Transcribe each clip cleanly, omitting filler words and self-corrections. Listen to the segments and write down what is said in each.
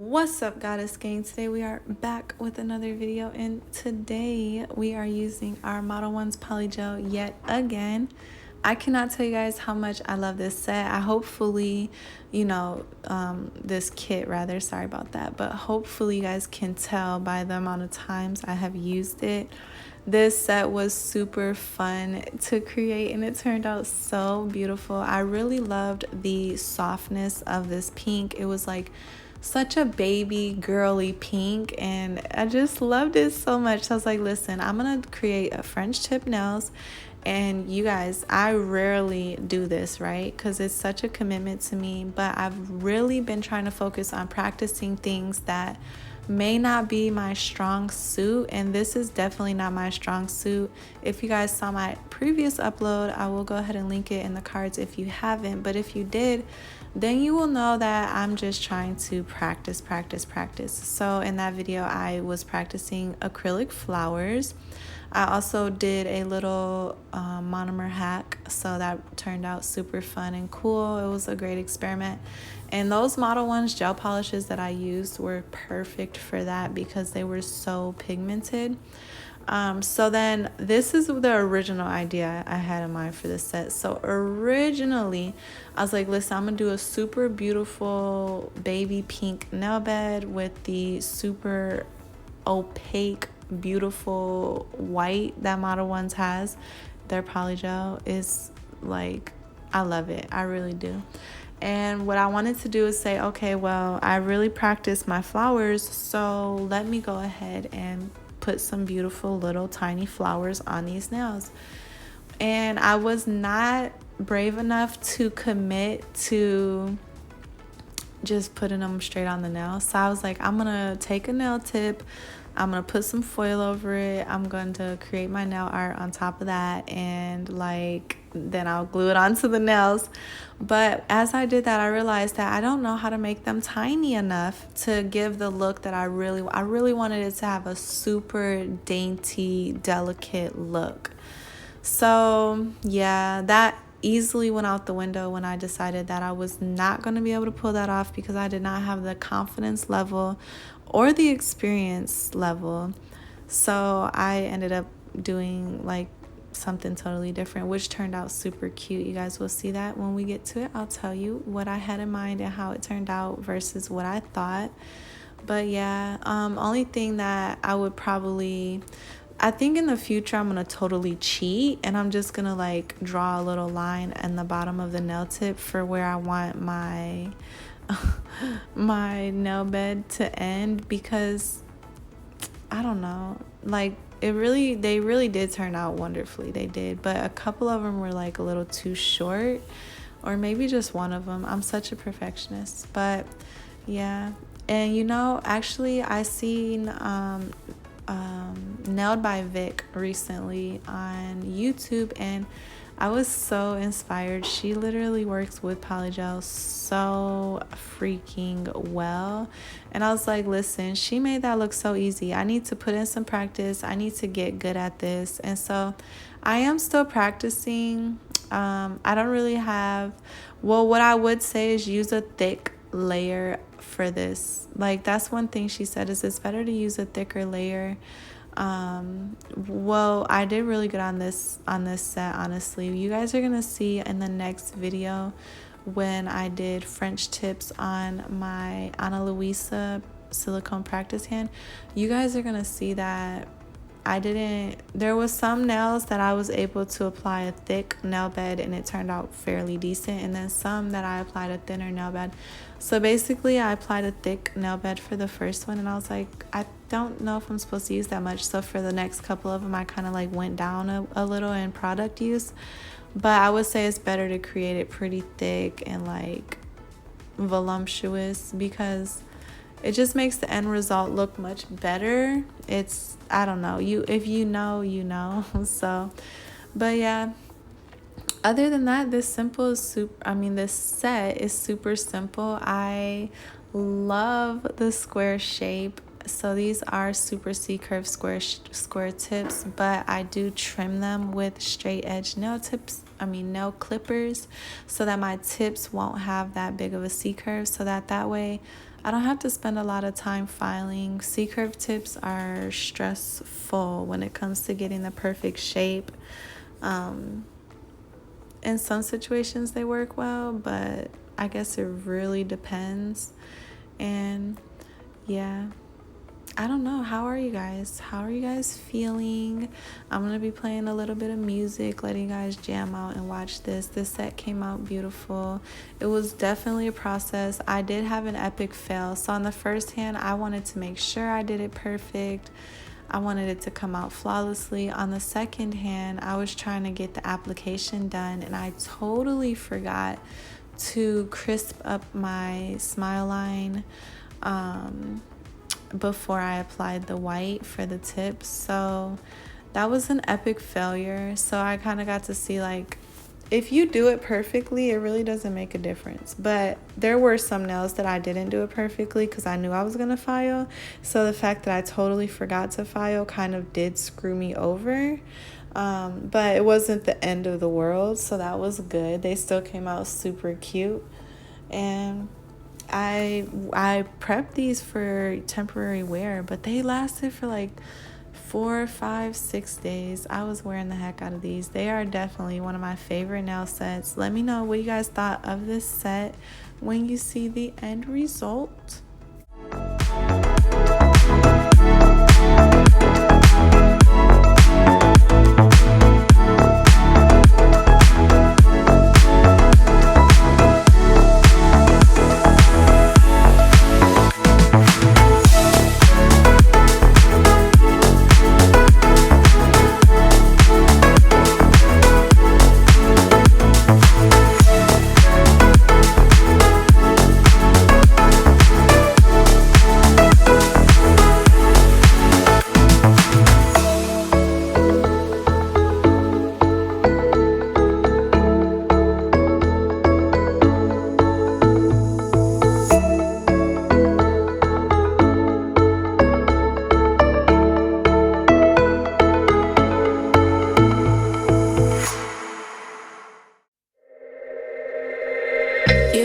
What's up, goddess gang? Today we are back with another video, and today we are using our Modelones Polygel yet again. I cannot tell you guys how much I love this set. I hopefully, this kit rather, sorry about that, but hopefully you guys can tell by the amount of times I have used it. This set was super fun to create and it turned out so beautiful. I really loved the softness of this pink. It was like such a baby girly pink and I just loved it so much. So I was like, listen, I'm gonna create a French tip nails. And you guys, I rarely do this, right? Because it's such a commitment to me, but I've really been trying to focus on practicing things that may not be my strong suit, and this is definitely not my strong suit. If you guys saw my previous upload, I will go ahead and link it in the cards if you haven't, but if you did, then you will know that I'm just trying to practice. So in that video, I was practicing acrylic flowers. I also did a little monomer hack, so that turned out super fun and cool. It was a great experiment. And those Modelones gel polishes that I used were perfect for that because they were so pigmented. So then this is the original idea I had in mind for this set. So originally I was like, listen, I'm gonna do a super beautiful baby pink nail bed with the super opaque beautiful white that Modelones has. Their polygel is like, I love it, I really do. And what I wanted to do is say, okay, well, I really practiced my flowers, so let me go ahead and put some beautiful little tiny flowers on these nails. And I was not brave enough to commit to just putting them straight on the nail. So I was like, I'm gonna take a nail tip, I'm gonna put some foil over it, I'm going to create my nail art on top of that, and then I'll glue it onto the nails. But as I did that, I realized that I don't know how to make them tiny enough to give the look that I really wanted it to have a super dainty, delicate look. So yeah, that easily went out the window when I decided that I was not going to be able to pull that off because I did not have the confidence level or the experience level. So I ended up doing like something totally different, which turned out super cute. You guys will see that when we get to it. I'll tell you what I had in mind and how it turned out versus what I thought. But yeah, only thing that I think in the future I'm gonna totally cheat and I'm just gonna like draw a little line in the bottom of the nail tip for where I want my my nail bed to end, because I don't know, like they really did turn out wonderfully. They did, but a couple of them were like a little too short, or maybe just one of them. I'm such a perfectionist, but yeah. And actually I seen Nailed by Vic recently on YouTube, and I was so inspired. She literally works with polygel so freaking well, and I was like, listen, she made that look so easy. I need to put in some practice. I need to get good at this. And so I am still practicing. I don't really have, well, what I would say is use a thick layer for this. Like, that's one thing she said, is it's better to use a thicker layer. Well, I did really good on this set, honestly. You guys are gonna see in the next video when I did French tips on my Ana Luisa silicone practice hand. You guys are gonna see that there was some nails that I was able to apply a thick nail bed and it turned out fairly decent, and then some that I applied a thinner nail bed. So basically I applied a thick nail bed for the first one, and I was like, I don't know if I'm supposed to use that much. So for the next couple of them I kind of like went down a little in product use, but I would say it's better to create it pretty thick and like voluptuous, because it just makes the end result look much better. It's, I don't know, if you know, you know. So, but yeah, other than that, this set is super simple. I love the square shape. So these are super C curve square tips, but I do trim them with straight edge nail clippers, so that my tips won't have that big of a C curve, so that way I don't have to spend a lot of time filing. C curve tips are stressful when it comes to getting the perfect shape. In some situations they work well, but I guess it really depends. And yeah, I don't know. How are you guys? How are you guys feeling? I'm going to be playing a little bit of music, letting you guys jam out and watch this. This set came out beautiful. It was definitely a process. I did have an epic fail. So on the first hand, I wanted to make sure I did it perfect. I wanted it to come out flawlessly. On the second hand, I was trying to get the application done, and I totally forgot to crisp up my smile line before I applied the white for the tips. So that was an epic failure. So I kind of got to see, like, if you do it perfectly, it really doesn't make a difference. But there were some nails that I didn't do it perfectly because I knew I was gonna file. So the fact that I totally forgot to file kind of did screw me over. But it wasn't the end of the world, so that was good. They still came out super cute. And I prepped these for temporary wear, but they lasted for like 4, 5, 6 days. I was wearing the heck out of these. They are definitely one of my favorite nail sets. Let me know what you guys thought of this set when you see the end result.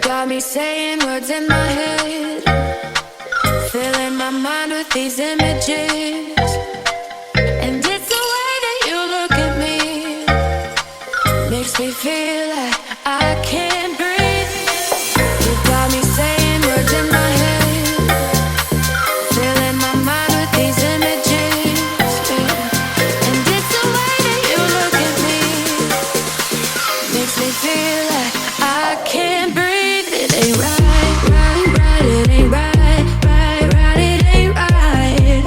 Got me saying words in my head, filling my mind with these images. And it's the way that you look at me, makes me feel like I can't breathe. You got me saying words in my head, filling my mind with these images. And it's the way that you look at me, makes me feel like I can't breathe. It ain't right, it ain't right, it ain't right.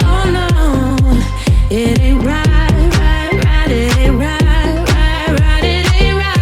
Oh no, it ain't right, it ain't right, it ain't right.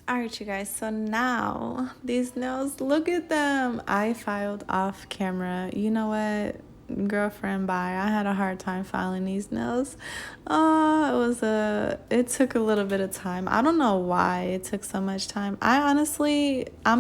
All right, you guys, so now these nails, look at them. I filed off camera. You know what, girlfriend, bye. I had a hard time filing these nails. It took a little bit of time. I don't know why it took so much time. I'm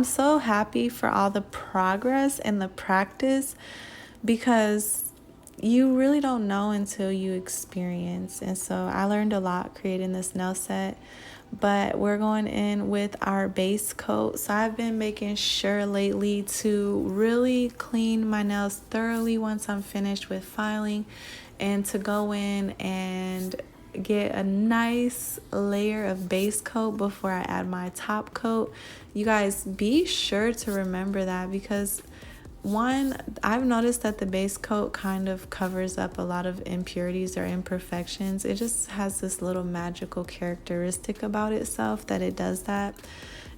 so happy for all the progress and the practice, because you really don't know until you experience. And so I learned a lot creating this nail set. But we're going in with our base coat. So I've been making sure lately to really clean my nails thoroughly once I'm finished with filing, and to go in and get a nice layer of base coat before I add my top coat. You guys, be sure to remember that, because one, I've noticed that the base coat kind of covers up a lot of impurities or imperfections. It just has this little magical characteristic about itself that it does that.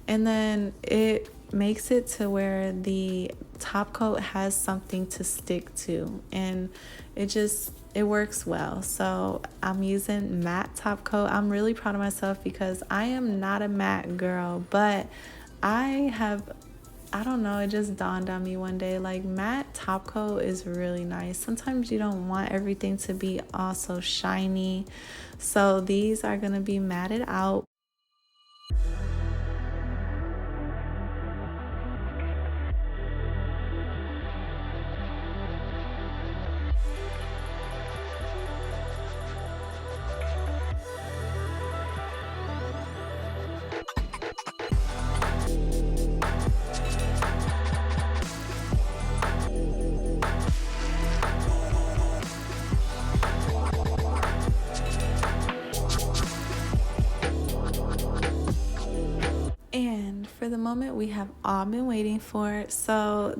And then it makes it to where the top coat has something to stick to, and it works well. So I'm using matte top coat. I'm really proud of myself because I am not a matte girl, but I don't know, it just dawned on me one day, like, matte top coat is really nice. Sometimes you don't want everything to be all so shiny. So these are going to be matted out. And for the moment we have all been waiting for. So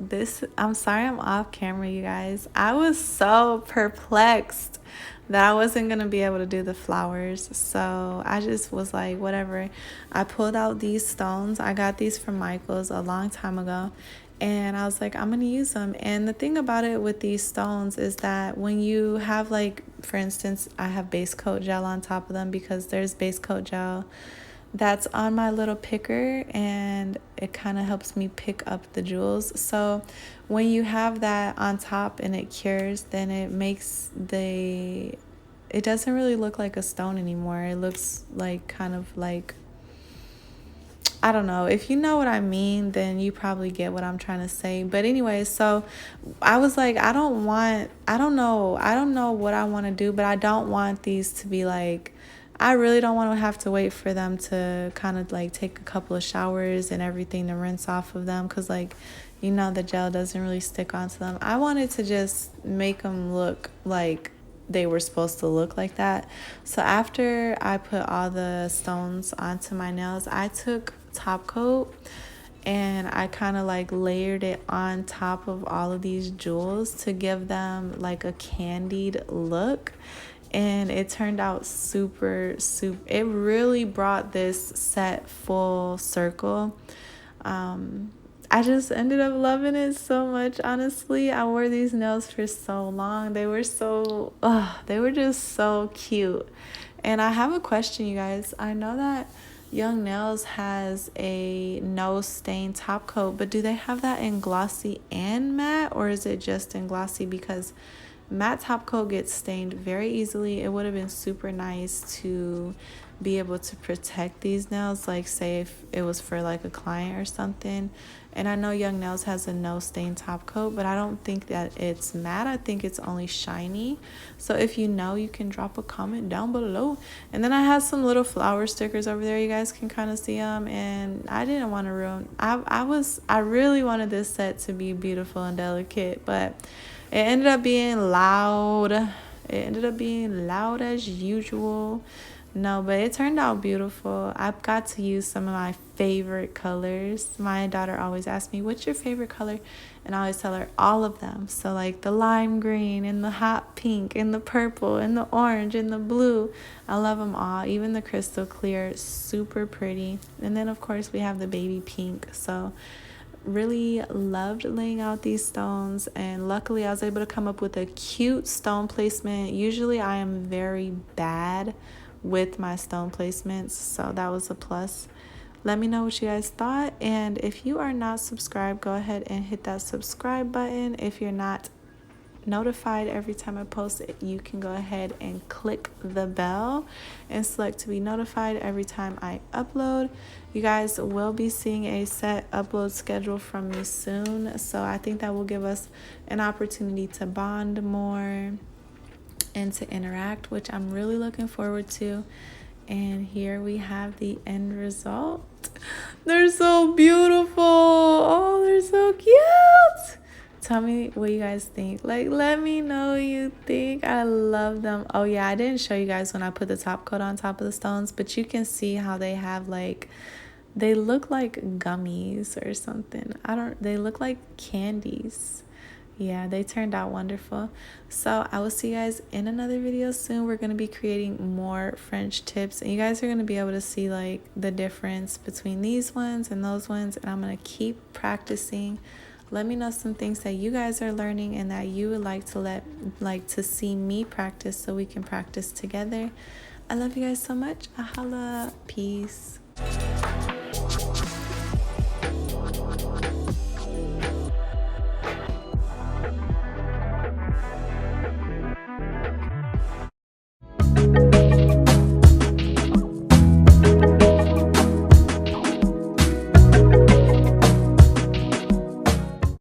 I'm sorry I'm off camera, you guys. I was so perplexed that I wasn't going to be able to do the flowers. So I just was like, whatever. I pulled out these stones. I got these from Michael's a long time ago. And I was like, I'm going to use them. And the thing about it with these stones is that when you have, like, for instance, I have base coat gel on top of them, because there's base coat gel that's on my little picker, and it kind of helps me pick up the jewels. So when you have that on top and it cures, then it doesn't really look like a stone anymore. It looks like kind of like, I don't know. If you know what I mean, then you probably get what I'm trying to say. But anyway, so I was like, I don't know what I want to do, but I don't want these to be like, I really don't want to have to wait for them to kind of like take a couple of showers and everything to rinse off of them, because, like, the gel doesn't really stick onto them. I wanted to just make them look like they were supposed to look like that. So after I put all the stones onto my nails, I took top coat and I kind of like layered it on top of all of these jewels to give them like a candied look. And it turned out super, it really brought this set full circle. I just ended up loving it so much, honestly. I wore these nails for so long. They were just so cute. And I have a question, you guys. I know that Young Nails has a no stain top coat, but do they have that in glossy and matte, or is it just in glossy? Because matte top coat gets stained very easily. It would have been super nice to be able to protect these nails, like say if it was for like a client or something. And I know Young Nails has a no stain top coat, but I don't think that it's matte. I think it's only shiny. So if you know, you can drop a comment down below. And then I have some little flower stickers over there. You guys can kind of see them. And I didn't want to ruin. I really wanted this set to be beautiful and delicate, but it ended up being loud. It ended up being loud as usual. No, but it turned out beautiful. I got to use some of my favorite colors. My daughter always asks me, what's your favorite color? And I always tell her all of them. So like the lime green and the hot pink and the purple and the orange and the blue. I love them all. Even the crystal clear, super pretty. And then of course we have the baby pink. So really loved laying out these stones, and luckily I was able to come up with a cute stone placement. Usually I am very bad with my stone placements, so that was a plus. Let me know what you guys thought. And if you are not subscribed, go ahead and hit that subscribe button. If you're not notified every time I post it, you can go ahead and click the bell and select to be notified every time I upload. You guys will be seeing a set upload schedule from me soon, so I think that will give us an opportunity to bond more and to interact, which I'm really looking forward to. And here we have the end result. They're so beautiful. Oh, they're so cute. Tell me what you guys think. Like, let me know what you think. I love them. Oh yeah, I didn't show you guys when I put the top coat on top of the stones, but you can see how they have like, they look like gummies or something. They look like candies. Yeah, they turned out wonderful. So I will see you guys in another video soon. We're going to be creating more French tips, and you guys are going to be able to see like the difference between these ones and those ones, and I'm going to keep practicing. Let me know some things that you guys are learning and that you would like to see me practice, so we can practice together. I love you guys so much. Ahala. Peace.